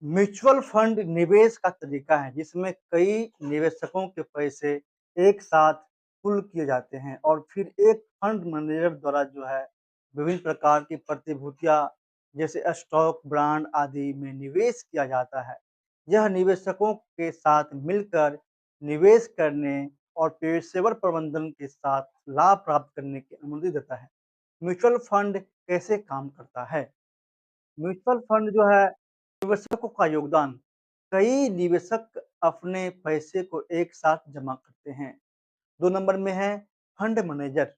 Mutual fund निवेश का तरीका है जिसमें कई निवेशकों के पैसे एक साथ पूल किए जाते हैं और फिर एक फंड मैनेजर द्वारा जो है विभिन्न प्रकार की प्रतिभूतियां जैसे स्टॉक, ब्रांड आदि में निवेश किया जाता है। यह निवेशकों के साथ मिलकर निवेश करने और पेशेवर प्रबंधन के साथ लाभ प्राप्त करने की अनुमति देता है। म्यूचुअल फंड कैसे काम करता है? म्यूचुअल फंड जो है निवेशकों का योगदान। कई निवेशक अपने पैसे को एक साथ जमा करते हैं। 2 नंबर में है फंड मैनेजर।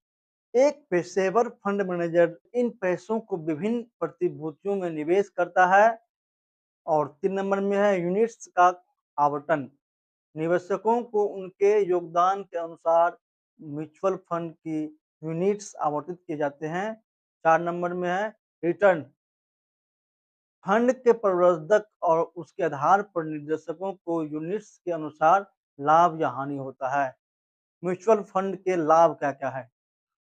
एक पेशेवर फंड मैनेजर इन पैसों को विभिन्न प्रतिभूतियों में निवेश करता है। और 3 नंबर में है यूनिट्स का आवंटन। निवेशकों को उनके योगदान के अनुसार म्यूचुअल फंड की यूनिट्स आवंटित किए जाते हैं। 4 नंबर में है रिटर्न। फंड के प्रबंधक और उसके आधार पर निर्देशकों को यूनिट्स के अनुसार लाभ या हानि होता है। म्यूचुअल फंड के लाभ क्या-क्या है?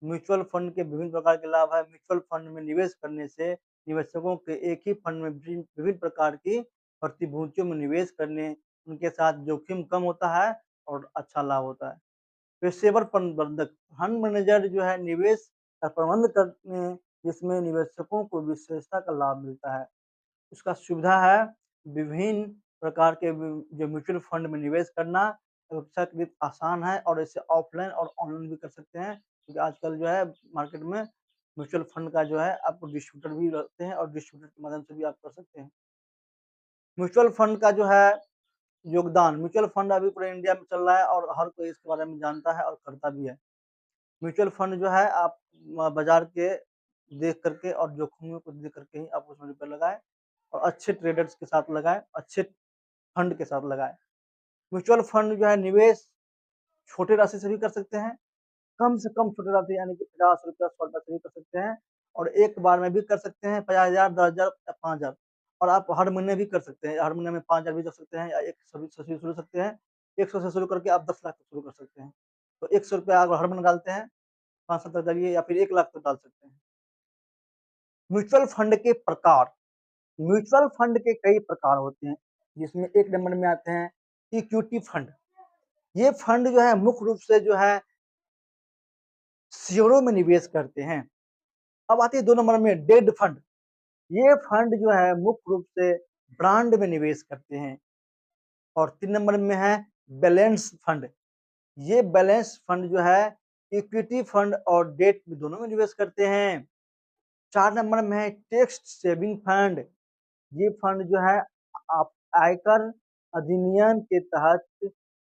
म्यूचुअल फंड के विभिन्न प्रकार के लाभ है। म्यूचुअल फंड में निवेश करने से निवेशकों के एक ही फंड में विभिन्न प्रकार की प्रतिभूतियों में निवेश करने उनके साथ जोखिम कम होता है और अच्छा लाभ होता है। पेशेवर प्रबंधक फंड मैनेजर जो है निवेश का प्रबंध करने जिसमें निवेशकों को विशेषता का लाभ मिलता है। उसका सुविधा है विभिन्न प्रकार के जो म्यूचुअल फंड में निवेश करना अपेक्षाकृत आसान है और इसे ऑफलाइन और ऑनलाइन भी कर सकते हैं क्योंकि आजकल जो है मार्केट में म्यूचुअल फंड का जो है आपको डिस्ट्रीब्यूटर भी रहते हैं और डिस्ट्रीब्यूटर के माध्यम से भी आप कर सकते हैं। म्यूचुअल फंड का जो है योगदान, म्यूचुअल फंड अभी पूरे इंडिया में चल रहा है और हर कोई इसके बारे में जानता है और करता भी है। म्यूचुअल फंड जो है आप बाजार के देख करके और जोखिमों को देख करके ही आप उसमें रुपए लगाएँ और अच्छे ट्रेडर्स के साथ लगाएँ, अच्छे फंड के साथ लगाएँ। म्यूचुअल फंड जो है निवेश छोटे राशि से भी कर सकते हैं, कम से कम छोटे राशि यानी कि ₹50, ₹100 से भी कर सकते हैं और एक बार में भी कर सकते हैं 50,000, 10,000 या 5,000 और आप हर महीने भी कर सकते हैं। हर महीने में 5,000 भी कर सकते हैं या 100 से भी शुरू सकते हैं। 100 से शुरू करके आप 10 लाख तक शुरू कर सकते हैं। तो ₹100 आप हर महीने डालते हैं, 5 साल तक डालिए या फिर 1 लाख तक डाल सकते हैं। म्यूचुअल फंड के प्रकार, म्यूचुअल फंड के कई प्रकार होते हैं, जिसमें 1 नंबर में आते हैं इक्विटी फंड। ये फंड जो है मुख्य रूप से जो है शेयरों में निवेश करते हैं। अब आती है 2 नंबर में डेट फंड। ये फंड जो है मुख्य रूप से ब्रांड में निवेश करते हैं। और 3 नंबर में है बैलेंस फंड। ये बैलेंस फंड जो है इक्विटी फंड और डेट में दोनों में निवेश करते हैं। 4 नंबर में है टैक्स सेविंग फंड। ये फंड जो है आप आयकर अधिनियम के तहत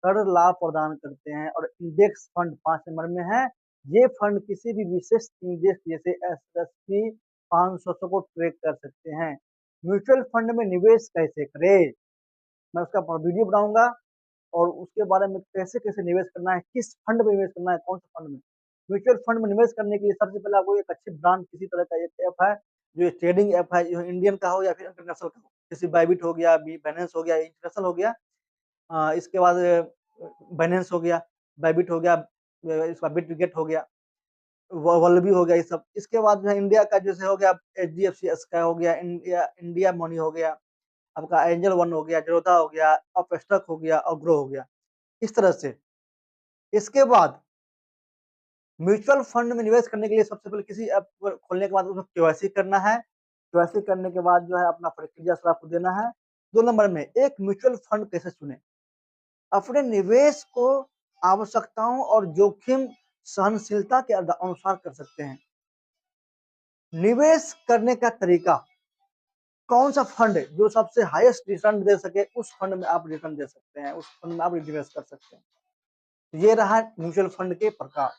कर लाभ प्रदान करते हैं। और इंडेक्स फंड 5 नंबर में है। ये फंड किसी भी विशेष इंडेक्स जैसे एसएसपी 500 को ट्रैक कर सकते हैं। म्यूचुअल फंड में निवेश कैसे करें? मैं उसका वीडियो बनाऊंगा और उसके बारे में कैसे-कैसे निवेश करना है, किस फंड में निवेश करना है, कौन से फंड में। म्यूचुअल फंड में निवेश करने के लिए सबसे पहले आपको एक अच्छी ब्रांड किसी तरह का एक ऐप है, जो ट्रेडिंग ऐप है, जो इंडियन का हो या फिर इंटरनेशनल का हो। जैसे बायबिट हो गया, बाइनेंस हो गया, इंटरनेशनल हो गया। इसके बाद बाइनेंस हो गया, बायबिट हो गया, इसका बिटगेट हो गया, वल्लभी हो गया ये सब। इसके बाद जो है इंडिया का जैसे हो गया एचडीएफसी स्काई हो गया, इंडिया इंडिया मनी हो गया, आपका एंजल वन हो गया, ज़ीरोधा हो गया, अपस्टॉक हो गया और ग्रो हो गया। इस तरह से। इसके बाद म्यूचुअल फंड में निवेश करने के लिए सबसे पहले किसी ऐप पर खोलने के बाद उसमें केवाईसी करना है। केवाईसी करने के बाद जो है अपना प्रक्रिया सारा आपको देना है। 2 नंबर में एक म्यूचुअल फंड कैसे चुनें? अपने निवेश को आवश्यकताओं और जोखिम सहनशीलता के अनुसार कर सकते हैं। निवेश करने का तरीका, कौन सा फंड जो सबसे हाईएस्ट रिटर्न दे सके उस फंड में आप रिटर्न दे सकते हैं, उस फंड में आप निवेश कर सकते हैं। ये रहा म्यूचुअल फंड के प्रकार।